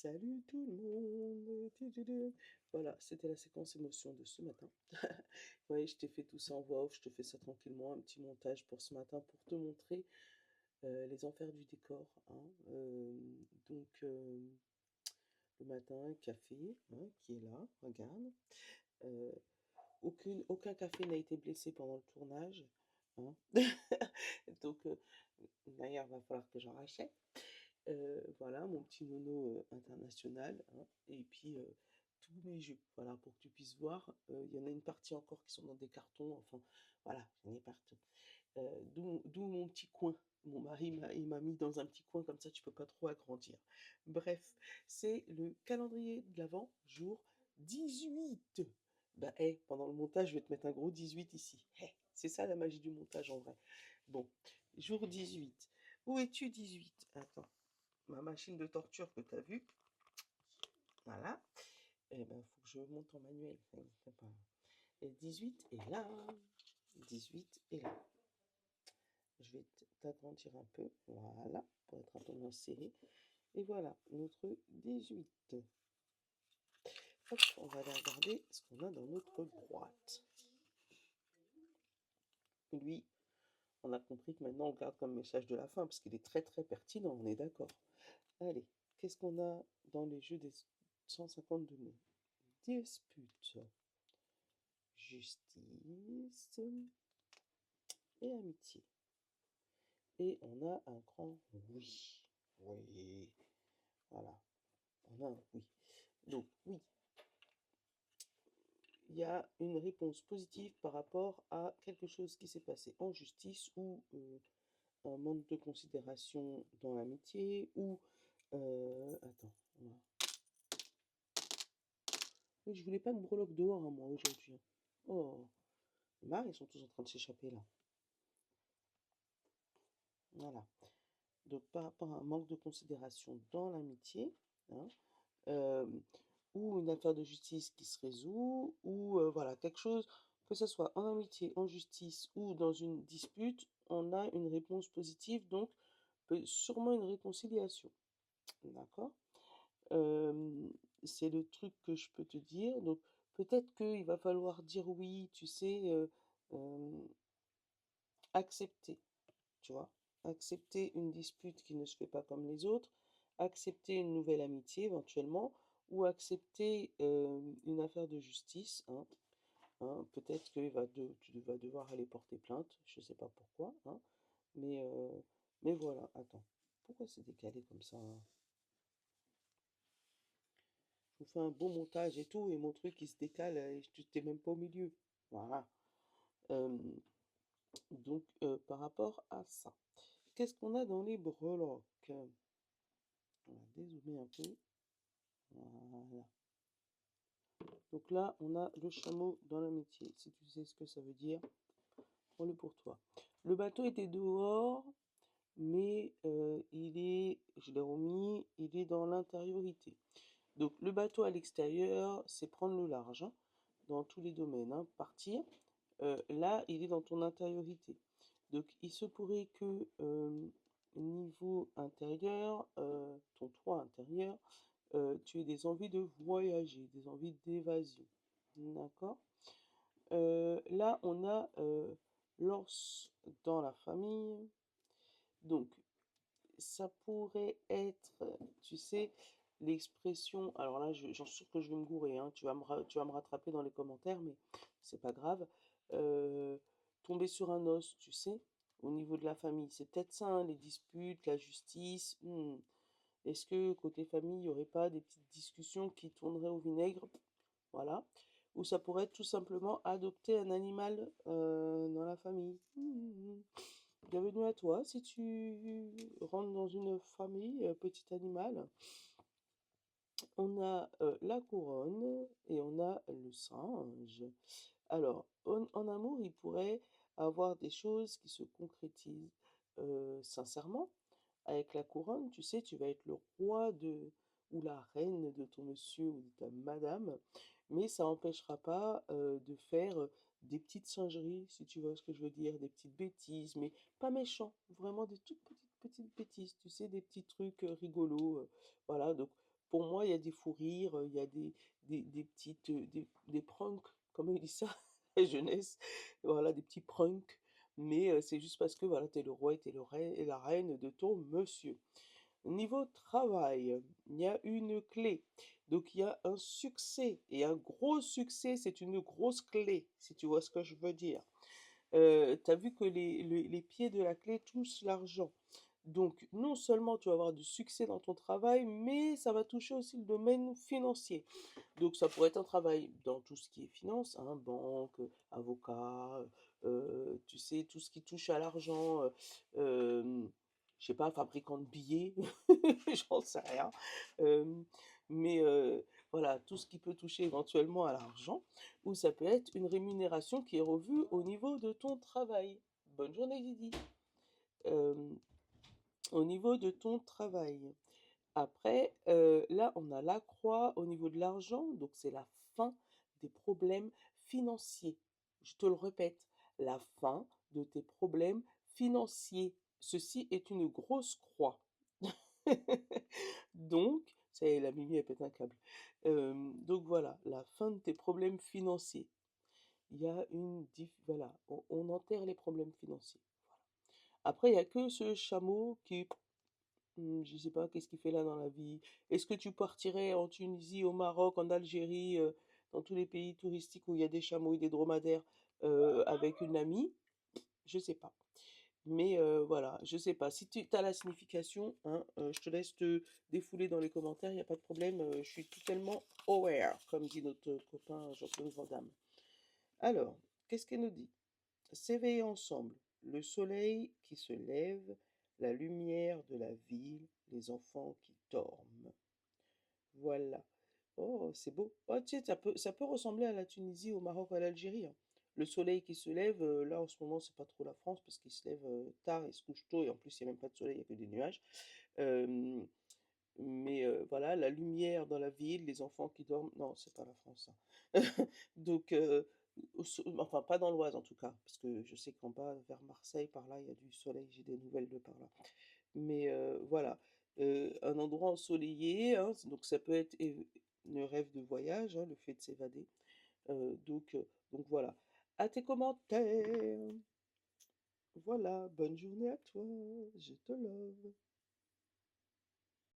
Salut tout le monde. Voilà, c'était la séquence émotion de ce matin. Ouais, je t'ai fait tout ça en voix off, je te fais ça tranquillement, un petit montage pour ce matin pour te montrer les enfers du décor, hein. Le matin, café, hein, qui est là, regarde. Euh, aucun café n'a été blessé pendant le tournage, hein. Donc, d'ailleurs, il va falloir que j'en rachète. Voilà, mon petit nono international, hein. Et puis, tous mes jeux, voilà, pour que tu puisses voir. Il y en a une partie encore qui sont dans des cartons, enfin, voilà, j'en ai partout. D'où mon petit coin. Mon mari, il m'a mis dans un petit coin, comme ça tu peux pas trop agrandir. Bref, c'est le calendrier de l'Avent, jour 18. Bah, pendant le montage, je vais te mettre un gros 18 ici. C'est ça la magie du montage en vrai. Bon, jour 18. Où es-tu 18? Attends, ma machine de torture que tu as vue. Voilà. Eh ben, faut que je monte en manuel. Et 18 est là. 18 est là. Je vais t'agrandir un peu, voilà, pour être un peu moins serré. Et voilà, notre 18. Hop, on va aller regarder ce qu'on a dans notre boîte. Lui, on a compris que maintenant on garde comme message de la fin, parce qu'il est très très pertinent, on est d'accord. Allez, qu'est-ce qu'on a dans les jeux des 152 mots? Dispute, justice et amitié. Et on a un grand oui. Oui, voilà, on a un oui. Donc oui, il y a une réponse positive par rapport à quelque chose qui s'est passé en justice ou un manque de considération dans l'amitié ou... attends, voilà. Oui, je voulais pas de breloque dehors, hein, moi, aujourd'hui. Oh, les mares, ils sont tous en train de s'échapper, là. Voilà. Donc, par rapport à un manque de considération dans l'amitié, hein, euh, ou une affaire de justice qui se résout, ou voilà, quelque chose, que ce soit en amitié, en justice ou dans une dispute, on a une réponse positive, donc sûrement une réconciliation. D'accord? Euh, c'est le truc que je peux te dire. Donc peut-être qu'il va falloir dire oui, tu sais, euh, accepter, tu vois, accepter une dispute qui ne se fait pas comme les autres, accepter une nouvelle amitié éventuellement, ou accepter une affaire de justice, hein, peut-être que tu vas devoir aller porter plainte, je ne sais pas pourquoi, hein, mais, euh, mais voilà, attends, pourquoi c'est décalé comme ça, hein? Je vous fais un beau montage et tout, et mon truc il se décale, et tu t'es même pas au milieu. Voilà. Euh, Par rapport à ça, qu'est-ce qu'on a dans les breloques? On va dézoomer un peu. Voilà. Donc là, on a le chameau dans l'amitié. Si tu sais ce que ça veut dire, prends-le pour toi. Le bateau était dehors, mais je l'ai remis, il est dans l'intériorité. Donc le bateau à l'extérieur, c'est prendre le large, hein, dans tous les domaines, hein, partir. Là, il est dans ton intériorité. Donc il se pourrait que niveau intérieur, ton toit intérieur, tu aies des envies de voyager, des envies d'évasion. D'accord? Là, on a l'os dans la famille. Donc, ça pourrait être, tu sais, l'expression. Alors là, j'en suis sûr que je vais me gourer, hein, tu vas me rattraper dans les commentaires, mais c'est pas grave. Euh, Tomber sur un os, tu sais, au niveau de la famille. C'est peut-être ça, hein, les disputes, la justice. Est-ce que côté famille, il n'y aurait pas des petites discussions qui tourneraient au vinaigre? Voilà. Ou ça pourrait être tout simplement adopter un animal dans la famille. Bienvenue à toi si tu rentres dans une famille petit animal. On a la couronne et on a le singe. Alors, en amour, il pourrait avoir des choses qui se concrétisent sincèrement. Avec la couronne, tu sais, tu vas être le roi ou la reine de ton monsieur ou de ta madame, mais ça n'empêchera pas de faire des petites singeries, si tu vois ce que je veux dire, des petites bêtises, mais pas méchants, vraiment des toutes petites bêtises, tu sais, des petits trucs rigolos. Voilà, donc pour moi, il y a des fous rires, il y a des petites, des pranks, comment il dit ça? La jeunesse, voilà, des petits pranks, mais c'est juste parce que, voilà, tu es le roi et tu es le rei et la reine de ton monsieur. Niveau travail, il y a une clé. Donc il y a un succès et un gros succès, c'est une grosse clé, si tu vois ce que je veux dire. Tu as vu que les pieds de la clé touchent l'argent. Donc non seulement tu vas avoir du succès dans ton travail, mais ça va toucher aussi le domaine financier. Donc ça pourrait être un travail dans tout ce qui est finance, hein, banque, avocat, tu sais, tout ce qui touche à l'argent, hem, je sais pas, fabricant de billets, j'en sais rien. Hem, mais voilà, tout ce qui peut toucher éventuellement à l'argent, ou ça peut être une rémunération qui est revue au niveau de ton travail. Bonne journée Didi. Hem, au niveau de ton travail. Après, là, on a la croix au niveau de l'argent, donc c'est la fin des problèmes financiers. Je te le répète, la fin de tes problèmes financiers. Ceci est une grosse croix. Donc, ça y est, la Mimi, elle pète un câble. Donc voilà, la fin de tes problèmes financiers. Il y a une voilà, on enterre les problèmes financiers. Voilà. Après, il y a que ce chameau qui je sais pas, qu'est-ce qu'il fait là dans la vie? Est-ce que tu partirais en Tunisie, au Maroc, en Algérie, dans tous les pays touristiques où il y a des chameaux et des dromadaires, avec une amie? Je sais pas. Mais voilà, je sais pas. Si tu as la signification, hein, je te laisse te défouler dans les commentaires, il y a pas de problème, je suis totalement aware, comme dit notre copain Jean-Claude Van Damme. Alors, qu'est-ce qu'elle nous dit? S'éveiller ensemble, le soleil qui se lève, la lumière de la ville, les enfants qui dorment. Voilà. Oh, c'est beau. Oh, tu sais, ça peut ressembler à la Tunisie, au Maroc, à l'Algérie, hein. Le soleil qui se lève, là en ce moment, c'est pas trop la France parce qu'il se lève tard et se couche tôt et en plus, il n'y a même pas de soleil, il n'y a que des nuages. Euh, mais voilà, la lumière dans la ville, les enfants qui dorment. Non, c'est pas la France, ça. Donc, enfin, pas dans l'Oise en tout cas, parce que je sais qu'en bas, vers Marseille, par là, il y a du soleil, j'ai des nouvelles de par là. Mais voilà, un endroit ensoleillé, hein, donc ça peut être le rêve de voyage, hein, le fait de s'évader. Donc voilà. À tes commentaires. Voilà, bonne journée à toi, je te love.